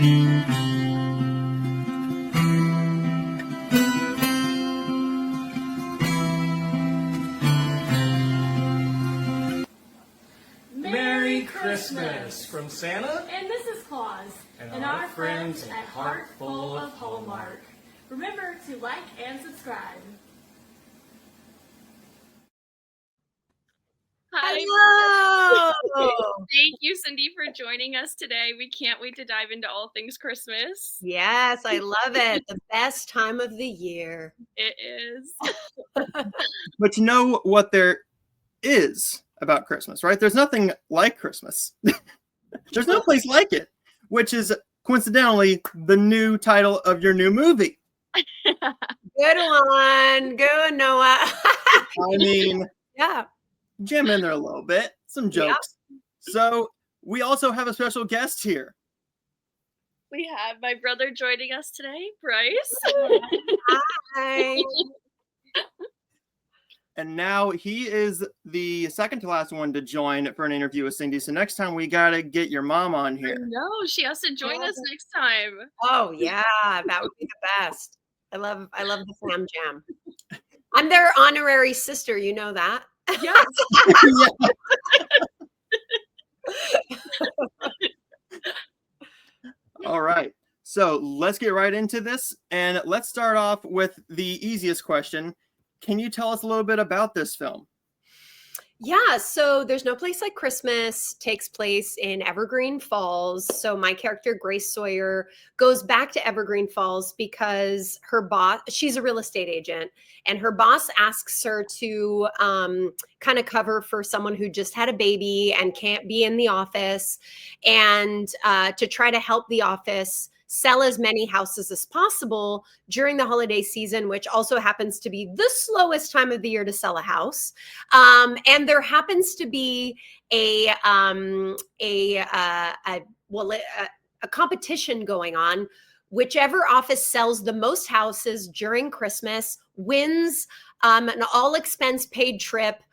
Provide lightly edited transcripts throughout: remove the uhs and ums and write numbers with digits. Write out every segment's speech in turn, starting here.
Merry Christmas from Santa and Mrs. Claus and our friends at Heart Full of Hallmark. Remember to like and subscribe. Hi. Hello. Thank you, Cindy, for joining us today. We can't wait to dive into all things Christmas. Yes, I love it. The best time of the year. It is. But you know what there is about Christmas, right? There's nothing like Christmas. There's no place like it, which is coincidentally the new title of your new movie. Good one. Good, Noah. I mean, Yeah. jam in there a little bit, some jokes. So we also have a special guest here. We have my brother joining us today, Bryce. Hi. And now he is the second to last one to join for an interview with Cindy. So next time we got to get your mom on here. No, she has to join us next time. Oh yeah, that would be the best. I love the Fam Jam. I'm their honorary sister, you know that? Yes. All right. So let's get right into this. And let's start off with the easiest question. Can you tell us a little bit about this film? Yeah, so There's No Place Like Christmas takes place in Evergreen Falls. So my character, Grace Sawyer, goes back to Evergreen Falls because her boss, she's a real estate agent, and her boss asks her to kind of cover for someone who just had a baby and can't be in the office, and to try to help the office sell as many houses as possible during the holiday season, which also happens to be the slowest time of the year to sell a house. And there happens to be a competition going on. Whichever office sells the most houses during Christmas wins an all expense paid trip,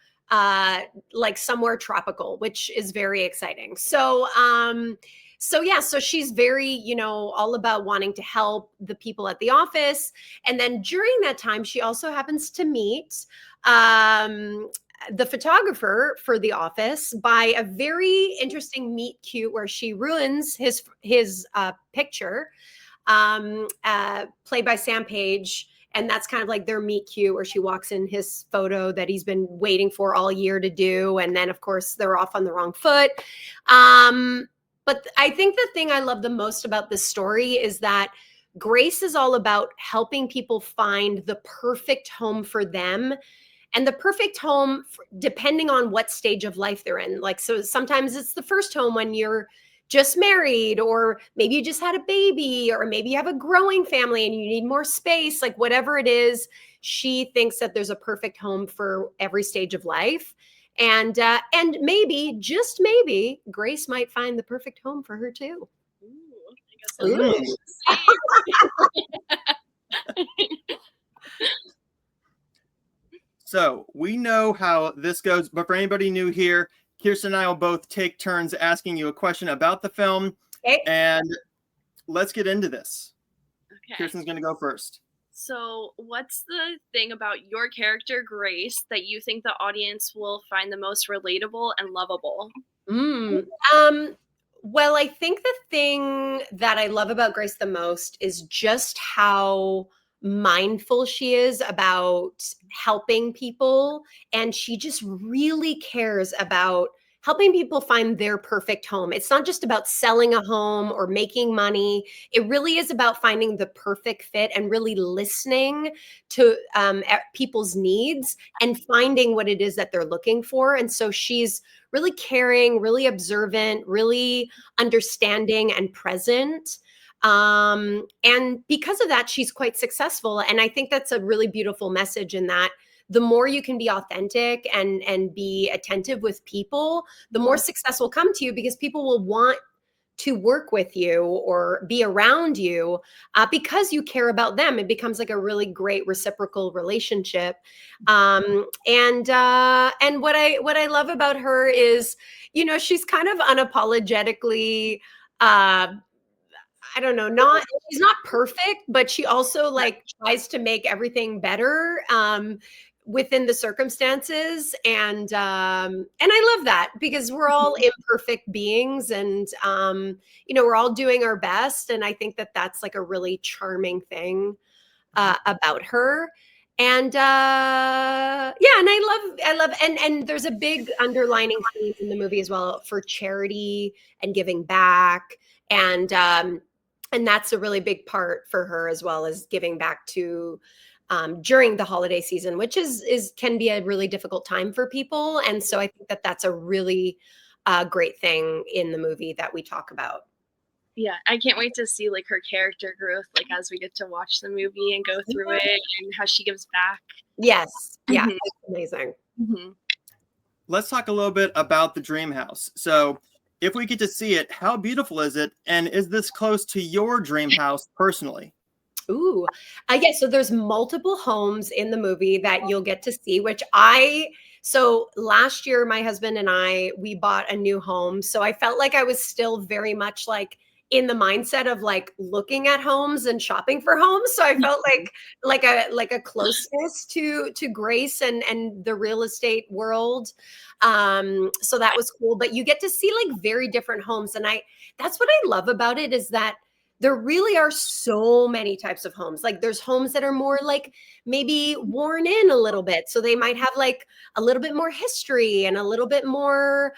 like somewhere tropical, which is very exciting. So she's very, all about wanting to help the people at the office. And then during that time, she also happens to meet the photographer for the office by a very interesting meet cute where she ruins his picture, played by Sam Page. And that's kind of like their meet cute where she walks in his photo that he's been waiting for all year to do. And then, of course, they're off on the wrong foot. But I think the thing I love the most about this story is that Grace is all about helping people find the perfect home for them, and the perfect home depending on what stage of life they're in. Like, so sometimes it's the first home when you're just married, or maybe you just had a baby, or maybe you have a growing family and you need more space, like whatever it is, she thinks that there's a perfect home for every stage of life. And maybe, just maybe, Grace might find the perfect home for her too. Ooh, So we know how this goes, but for anybody new here, Kirsten and I will both take turns asking you a question about the film. Okay. And let's get into this. Okay. Kirsten's going to go first. So what's the thing about your character, Grace, that you think the audience will find the most relatable and lovable? Well, I think the thing that I love about Grace the most is just how mindful she is about helping people. And she just really cares about helping people find their perfect home. It's not just about selling a home or making money. It really is about finding the perfect fit and really listening to people's needs and finding what it is that they're looking for. And so she's really caring, really observant, really understanding and present. And because of that, she's quite successful. And I think that's a really beautiful message in that the more you can be authentic and be attentive with people, the more success will come to you, because people will want to work with you or be around you because you care about them. It becomes like a really great reciprocal relationship. And what I love about her is, she's kind of unapologetically I don't know, not she's not perfect, but she also like tries to make everything better within the circumstances. And I love that because we're all imperfect beings, and we're all doing our best. And I think that that's like a really charming thing about her. And yeah, and I love and there's a big underlining theme in the movie as well for charity and giving back. And that's a really big part for her as well, as giving back to during the holiday season, which is can be a really difficult time for people. And so I think that that's a really great thing in the movie that we talk about. Yeah, I can't wait to see like her character growth, like as we get to watch the movie and go through it, and how she gives back. Yes, yeah, Mhm. it's amazing. Mhm. Let's talk a little bit about the dream house. So, if we get to see it, how beautiful is it? And is this close to your dream house personally? Ooh, yeah. So there's multiple homes in the movie that you'll get to see, so last year, my husband and we bought a new home. So I felt like I was still very much like in the mindset of like looking at homes and shopping for homes. So I felt like a closeness to Grace and the real estate world. So that was cool. But you get to see like very different homes. And that's what I love about it, is that there really are so many types of homes. Like there's homes that are more like maybe worn in a little bit. So they might have like a little bit more history and a little bit more,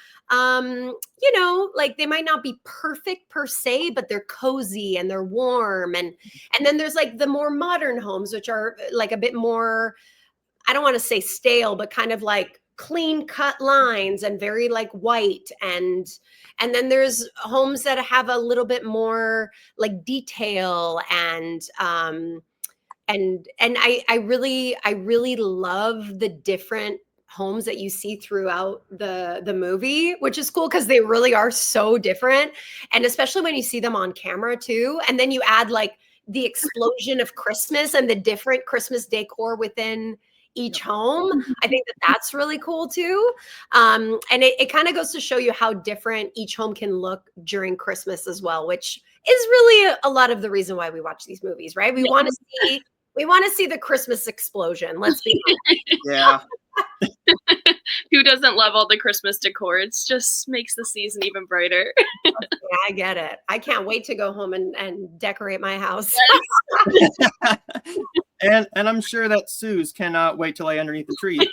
like they might not be perfect per se, but they're cozy and they're warm. And then there's like the more modern homes, which are like a bit more, I don't want to say stale, but kind of like clean cut lines and very like white. And then there's homes that have a little bit more like detail and I really love the different homes that you see throughout the movie, which is cool because they really are so different. And especially when you see them on camera too. And then you add like the explosion of Christmas and the different Christmas decor within each home. I think that that's really cool too. And it kind of goes to show you how different each home can look during Christmas as well, which is really a lot of the reason why we watch these movies, right? We want to see the Christmas explosion. Let's be honest. Yeah. Who doesn't love all the Christmas decor? It just makes the season even brighter. Yeah, I get it. I can't wait to go home and decorate my house. and I'm sure that Suze cannot wait to lay underneath the tree.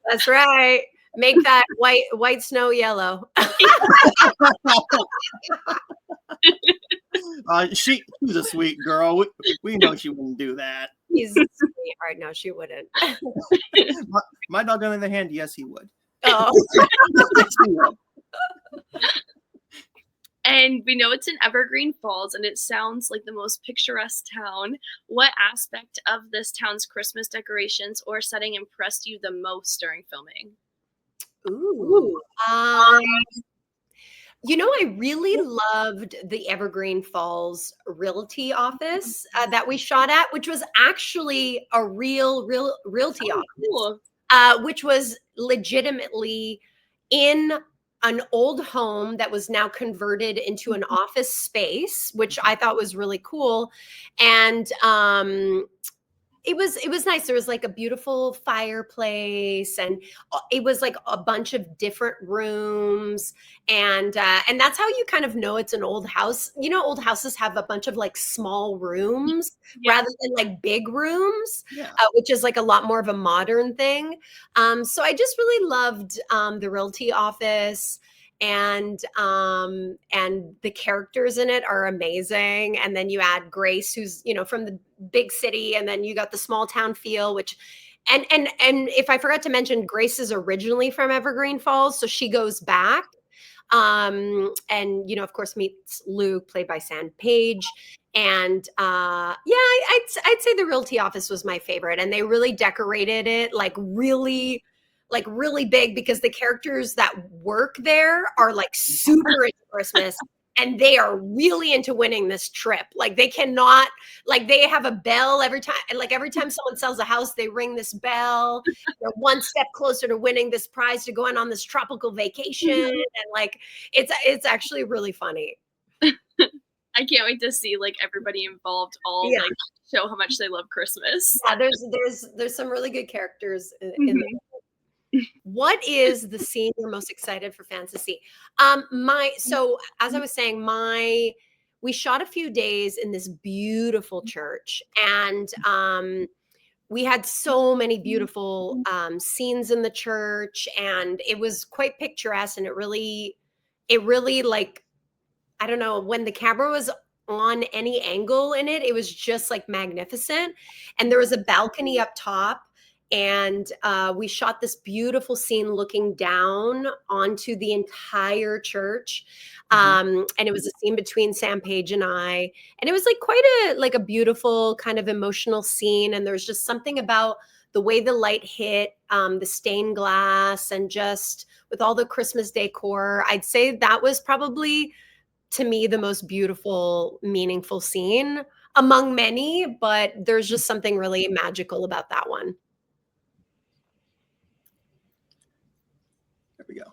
That's right. Make that white snow yellow. She's a sweet girl. We know she wouldn't do that. He's a sweetheart. No, she wouldn't. My dog, on the other hand, yes, he would. Oh. Yes, he would. And we know it's in Evergreen Falls, and it sounds like the most picturesque town. What aspect of this town's Christmas decorations or setting impressed you the most during filming? Ooh. I really loved the Evergreen Falls Realty office that we shot at, which was actually a real realty office, Cool. Which was legitimately in an old home that was now converted into an office space, which I thought was really cool. And it was nice. There was like a beautiful fireplace, and it was like a bunch of different rooms, and that's how you kind of know it's an old house. Old houses have a bunch of like small rooms rather than like big rooms, which is like a lot more of a modern thing. So I just really loved the realty office. And the characters in it are amazing. And then you add Grace, who's from the big city, and then you got the small town feel, which and if I forgot to mention, Grace is originally from Evergreen Falls, so she goes back and of course meets Luke, played by Sam Page. And I'd say the realty office was my favorite, and they really decorated it like really big, because the characters that work there are like super into Christmas, and they are really into winning this trip. Like they cannot, like they have a bell every time. And like every time someone sells a house, they ring this bell. They're one step closer to winning this prize, to going on this tropical vacation. And like, it's actually really funny. I can't wait to see like everybody involved all Yeah. like show how much they love Christmas. Yeah, there's some really good characters in Mhm. What is the scene you're most excited for fans to see? So as I was saying, we shot a few days in this beautiful church, and we had so many beautiful scenes in the church, and it was quite picturesque, and it really like, I don't know, when the camera was on any angle in it, it was just like magnificent. And there was a balcony up top, and we shot this beautiful scene looking down onto the entire church. And it was a scene between Sam Page and I, and it was like quite a beautiful kind of emotional scene. And there's just something about the way the light hit the stained glass, and just with all the Christmas decor. I'd say that was probably, to me, the most beautiful, meaningful scene among many, but there's just something really magical about that one. There we go.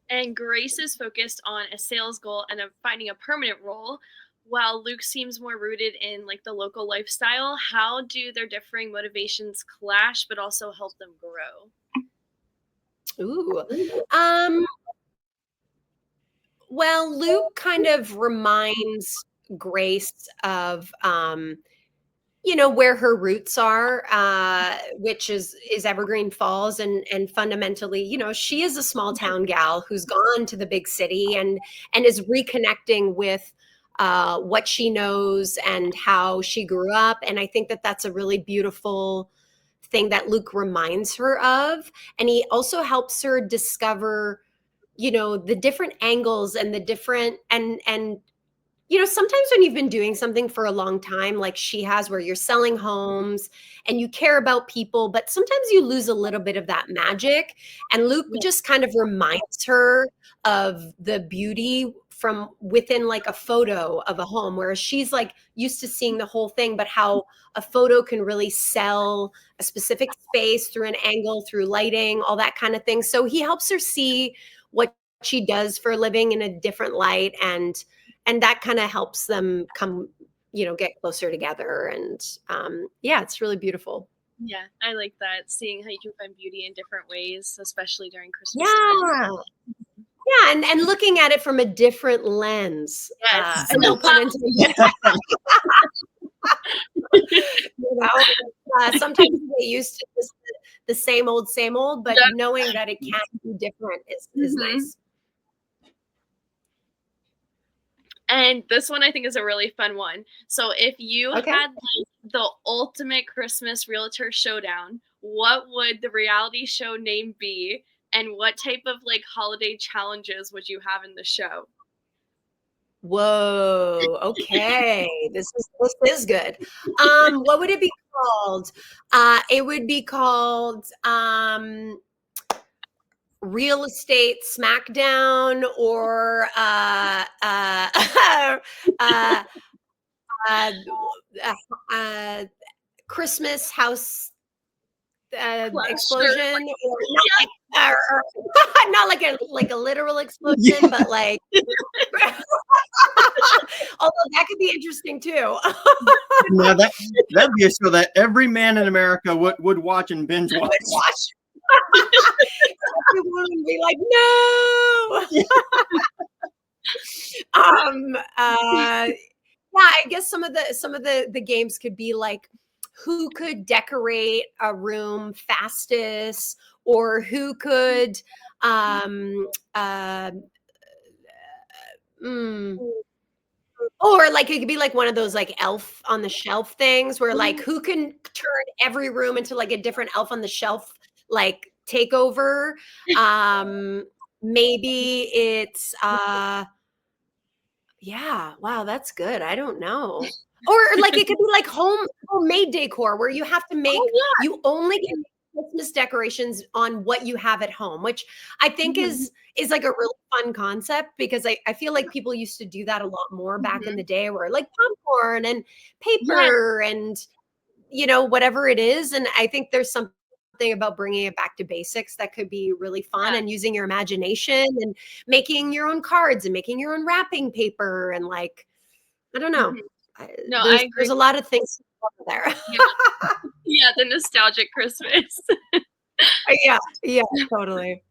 And Grace is focused on a sales goal and of finding a permanent role, while Luke seems more rooted in like the local lifestyle. How do their differing motivations clash but also help them grow? Ooh. Well, Luke kind of reminds Grace of where her roots are, which is Evergreen Falls, and fundamentally, she is a small town gal who's gone to the big city, and is reconnecting with what she knows and how she grew up. And I think that that's a really beautiful thing that Luke reminds her of. And he also helps her discover, the different angles and the different, and sometimes when you've been doing something for a long time, like she has, where you're selling homes and you care about people, but sometimes you lose a little bit of that magic. And Luke just kind of reminds her of the beauty from within like a photo of a home, whereas she's like used to seeing the whole thing, but how a photo can really sell a specific space through an angle, through lighting, all that kind of thing. So he helps her see what she does for a living in a different light, and that kind of helps them come, get closer together. And yeah, it's really beautiful. Yeah, I like that. Seeing how you can find beauty in different ways, especially during Christmas Yeah. time. Yeah, and looking at it from a different lens. Yes. No pun intended. Sometimes we get used to just the same old, but Yep. knowing that it can be different is Mhm. nice. And this one I think is a really fun one. So if you Okay. had like the ultimate Christmas realtor showdown, what would the reality show name be? And what type of like holiday challenges would you have in the show? Whoa. Okay. This is good. What would it be called? It would be called Real Estate Smackdown, or uh, uh, uh, Christmas House Clash or explosion, like or not like, not like a literal explosion, but like although that could be interesting too. Now that'd be a show that every man in America would watch and binge watch. Everyone would be like, no. Yeah, I guess some of the games could be like, who could decorate a room fastest, or who could uh, mm, or like it could be like one of those like elf on the shelf things, where like who can turn every room into like a different elf on the shelf like takeover. Maybe it's yeah, wow, that's good. I don't know. Or like it could be like homemade decor, where you have to make, Oh yeah. you only can make Christmas decorations on what you have at home, which I think is like a really fun concept, because I feel like people used to do that a lot more back in the day, where like popcorn and Yeah. paper and whatever it is. And I think there's something about bringing it back to basics that could be really fun, Yeah. and using your imagination and making your own cards and making your own wrapping paper, and like I don't know. Mhm. No, I There's agree. a lot of things there. Yeah, yeah, the nostalgic Christmas. Yeah, yeah, totally.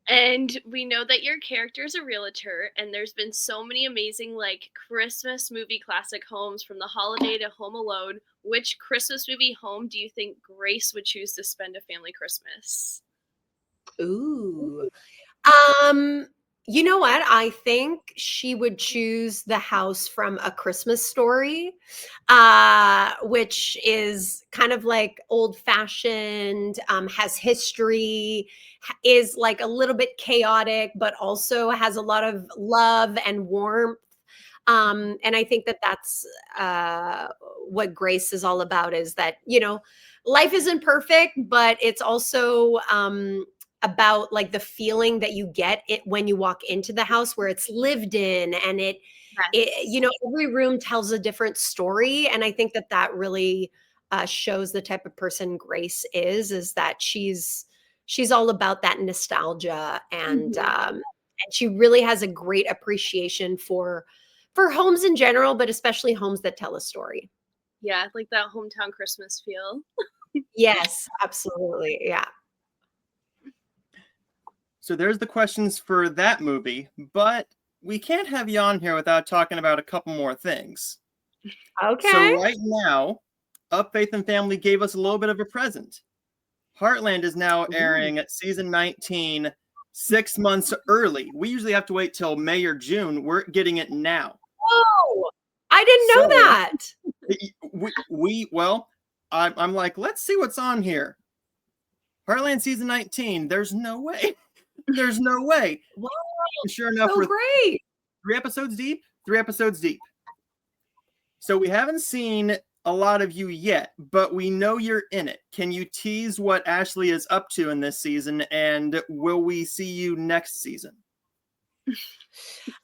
And we know that your character is a realtor, and there's been so many amazing like Christmas movie classic homes from The Holiday to Home Alone. Which Christmas movie home do you think Grace would choose to spend a family Christmas? Ooh. Um, you know what? I think she would choose the house from A Christmas Story, which is kind of like old fashioned, has history, is like a little bit chaotic, but also has a lot of love and warmth. And I think that that's what Grace is all about, is that, life isn't perfect, but it's also about like the feeling that you get it when you walk into the house, where it's lived in, and Yes. every room tells a different story. And I think that that really shows the type of person Grace is that she's all about that nostalgia, Mhm. and she really has a great appreciation for homes in general, but especially homes that tell a story. Yeah, like that hometown Christmas feel. Yes, absolutely. Yeah. So there's the questions for that movie, but we can't have you on here without talking about a couple more things. So Okay. right now, Up Faith and Family gave us a little bit of a present. Heartland is now Ooh. airing season 19 6 months early. We usually have to wait till May or June. We're getting it now. Oh, I didn't know So that. well, I'm like, let's see what's on here. Heartland season 19. There's no way. There's no way. Wow, And sure enough, so we're great. 3 episodes deep. 3 episodes deep. So we haven't seen a lot of you yet, but we know you're in it. Can you tease what Ashley is up to in this season, and will we see you next season?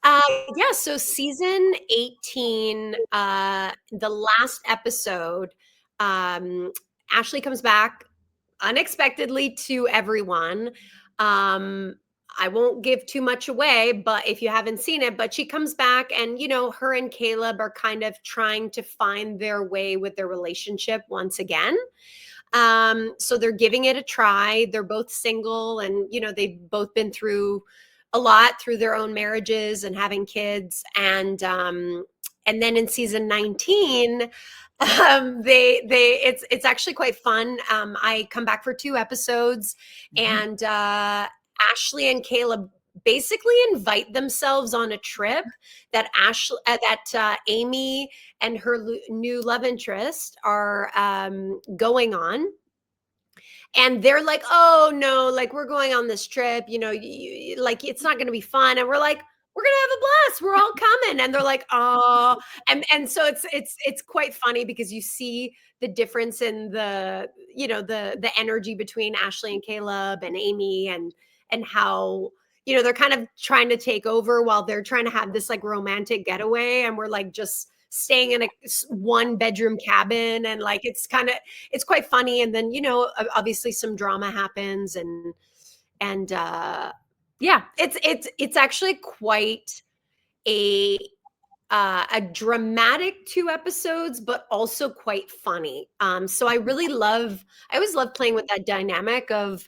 Uh, yeah, so season 18, the last episode, Ashley comes back unexpectedly to everyone. Um, I won't give too much away, but if you haven't seen it, but she comes back, and her and Caleb are kind of trying to find their way with their relationship once again. So they're giving it a try. They're both single, and they've both been through a lot through their own marriages and having kids. And then in season 19, it's actually quite fun. I come back for 2 episodes, Mhm. and Ashley and Caleb basically invite themselves on a trip that Amy and her new love interest are going on. And they're like, oh no, like, we're going on this trip, like, it's not going to be fun. And we're like, we're going to have a blast, we're all coming. And they're like, oh. And so it's quite funny, because you see the difference in the energy between Ashley and Caleb and Amy, and how they're kind of trying to take over while they're trying to have this like romantic getaway, and we're like just staying in a 1 bedroom cabin, and like it's quite funny. And then obviously some drama happens, and yeah, it's actually quite a a dramatic 2 episodes, but also quite funny. So I always love playing with that dynamic of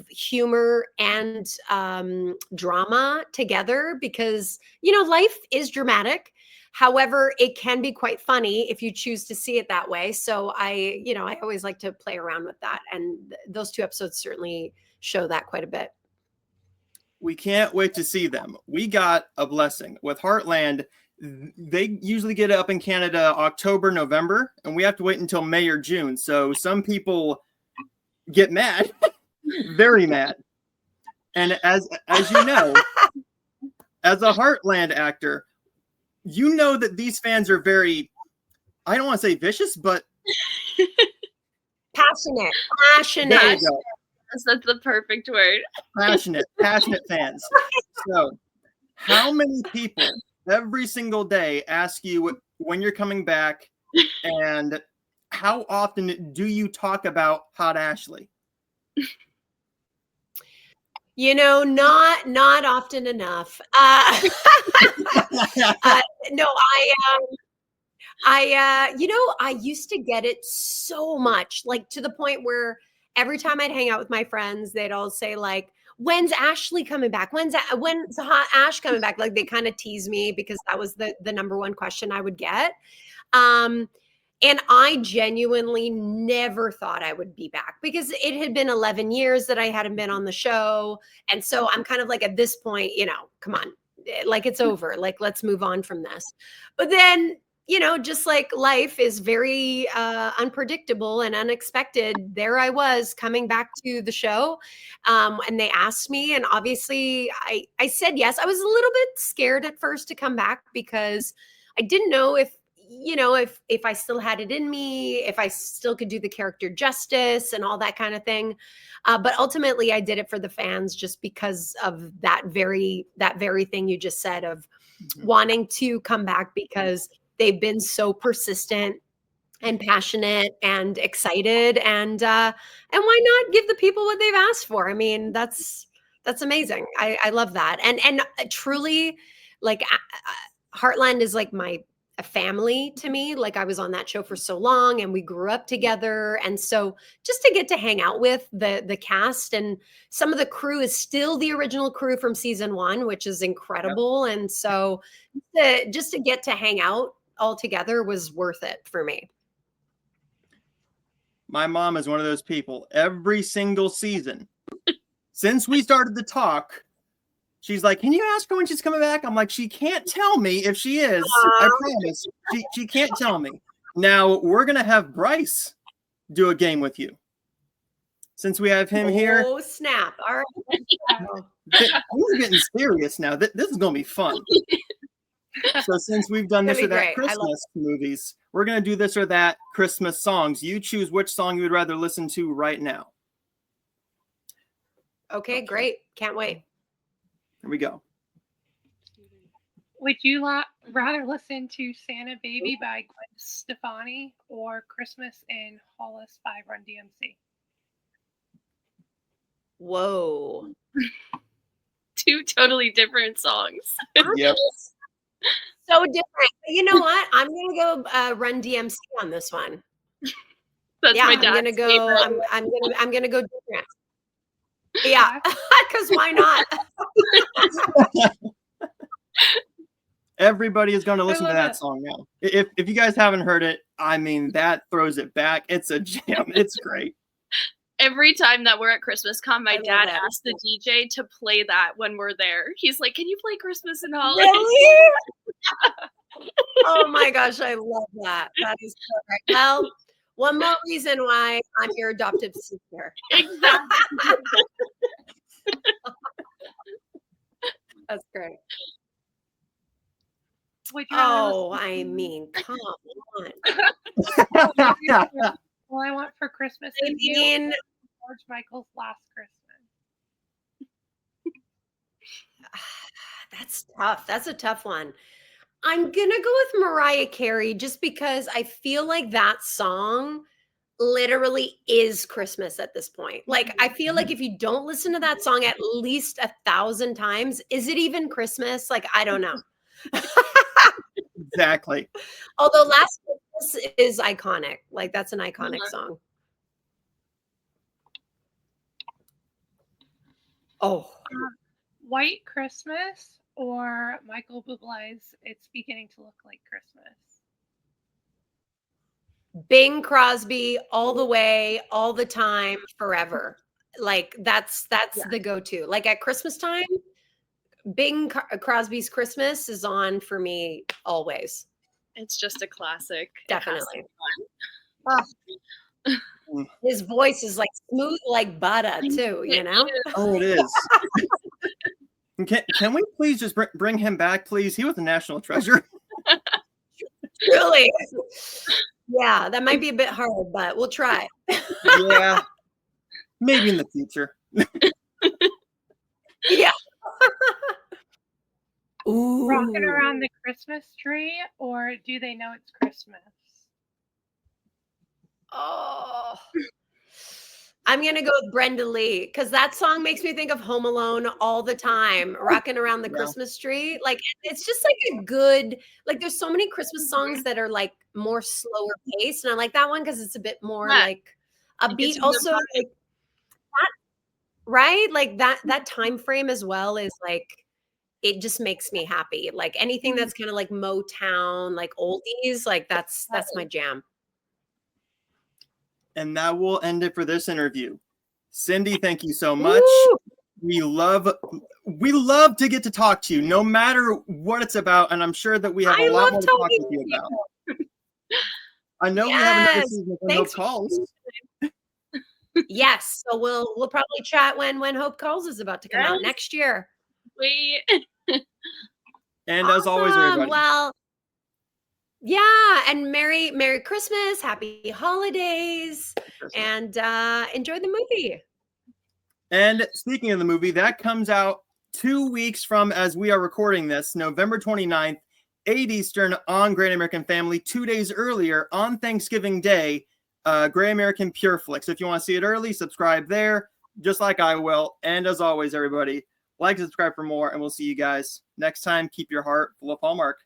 humor and drama together, because life is dramatic. However, it can be quite funny if you choose to see it that way. So I always like to play around with that, and those 2 episodes certainly show that quite a bit. We can't wait to see them. We got a blessing with Heartland. They usually get up in Canada October, November, and we have to wait until May or June. So some people get mad, very mad. And as you know, as a Heartland actor, you know that these fans are very, I don't want to say vicious, but Passionate, there you passionate. go. Yes, that's the perfect word. Passionate fans. So, how many people every single day ask you when you're coming back, and how often do you talk about Hot Ashley? Not often enough. No, I used to get it so much, like to the point where every time I'd hang out with my friends, they'd all say like, "When's Ashley coming back? When's Hot Ash coming back?" Like they kind of tease me because that was the number one question I would get. Um, and I genuinely never thought I would be back because it had been 11 years that I hadn't been on the show. And so I'm kind of like at this point, come on, like it's over. Like, let's move on from this. But then, just like life is very unpredictable and unexpected, there I was coming back to the show. And they asked me, and obviously I said yes. I was a little bit scared at first to come back because I didn't know if I still had it in me, if I still could do the character justice and all that kind of thing. But ultimately I did it for the fans just because of that very thing you just said of wanting to come back because they've been so persistent and passionate and excited, and why not give the people what they've asked for? I mean, that's amazing. I love that. And truly, like Heartland is like a family to me. Like I was on that show for so long and we grew up together. And so just to get to hang out with the cast, and some of the crew is still the original crew from season 1, which is incredible. Yep. And so just to get to hang out all together was worth it for me. My mom is one of those people. Every single season, since we started the talk, she's like, "Can you ask her when she's coming back?" I'm like, "She can't tell me if she is. I promise. She can't tell me." Now, we're going to have Bryce do a game with you. Since we have him here. Oh, snap. All right. We're getting serious now. This is going to be fun. So since we've done this or that Christmas movies, we're going to do this or that Christmas songs. You choose which song you would rather listen to right now. Okay, great. Can't wait. Here we go. Would you rather listen to Santa Baby by Gwen Stefani or Christmas in Hollis by Run DMC? Whoa. 2 totally different songs. Yep. So different. You know what? I'm going to go Run DMC on this one. That's my dad's I'm going to go favorite. I'm going to go different. Yeah, because why not? Everybody is going to listen to that song now. If you guys haven't heard it, I mean, that throws it back. It's a jam. It's great. Every time that we're at ChristmasCon, my dad asks the DJ to play that when we're there. He's like, "Can you play Christmas in Hollis?" Really? Oh my gosh, I love that. That is perfect. Well, one more reason why I'm your adopted sister. Exactly. That's great. I mean, come on. All I Want for Christmas is You, George Michael's Last Christmas. That's tough. That's a tough one. I'm going to go with Mariah Carey just because I feel like that song literally is Christmas at this point. Like, I feel like if you don't listen to that song at least 1,000 times, is it even Christmas? Like, I don't know. Exactly. Although Last Christmas is iconic. Like, that's an iconic song. Oh. White Christmas or Michael Bublé's It's Beginning to Look Like Christmas? Bing Crosby all the way, all the time, forever. Like that's the go-to. Like at Christmas time, Bing Crosby's Christmas is on for me always. It's just a classic. Definitely. His voice is like smooth like butter too, you know? Oh, it is. Can we please just bring him back, please? He was a national treasure. Really? Yeah, that might be a bit hard, but we'll try. Yeah. Maybe in the future. Yeah. Ooh. Rocking around the Christmas tree or Do They Know It's Christmas? Oh. I'm gonna go with Brenda Lee because that song makes me think of Home Alone all the time, rocking around the Yeah. Christmas tree. Like it's just like a good, like there's so many Christmas songs that are like more slower paced, and I like that one because it's a bit more Yeah. like a It beat. gets you in the Also, like that, right? Like that time frame as well is like it just makes me happy. Like anything that's kind of like Motown, like oldies, like that's my jam. And that will end it for this interview. Cindy, thank you so much. Woo! We love to get to talk to you, no matter what it's about. And I'm sure that we have a I lot love more to talk talking with you to you. about. I know we have another Yes. season of Thanks Hope Calls. Yes, so we'll probably chat when Hope Calls is about to come out Yes. next year. Wait. And as always, Awesome. everybody, Well, yeah, and Merry Christmas, Happy Holidays, and enjoy the movie. and speaking of the movie, that comes out 2 weeks from as we are recording this, November 29th, 8 Eastern on Great American Family, 2 days earlier on Thanksgiving Day, Great American Pure Flix. If you want to see it early, subscribe there, just like I will. And as always, everybody, like and subscribe for more, and we'll see you guys next time. Keep your heart full of Hallmark.